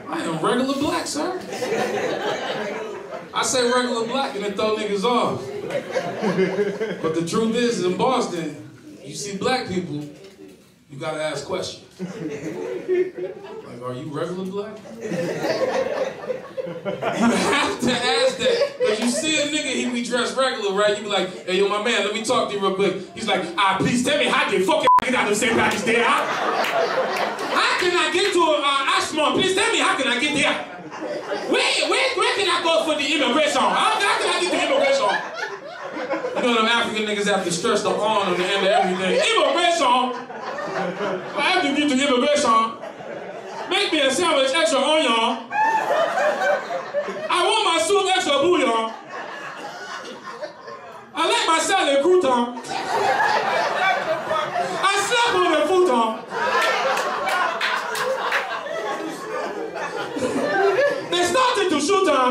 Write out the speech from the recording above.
I am regular black, sir. I say regular black and it throw niggas off. But the truth is, in Boston, you see black people, you gotta ask questions. Like, are you regular black? You have to ask that. Because you see a nigga, he be dressed regular, right? You be like, hey, yo, my man, let me talk to you real quick. He's like, please tell me how the fuck get out of the same package there, huh? How can I get to Ashmore? Please tell me, how can I get there? Where can I go for the immigration? How can I get the immigration? You know them African niggas have to stress the on the end of everything. Immigration! I have to get to immigration. Make me a sandwich, extra onion. I want my soup, extra bouillon. I like my salad crouton. I slap on the futon. They started to shoot her.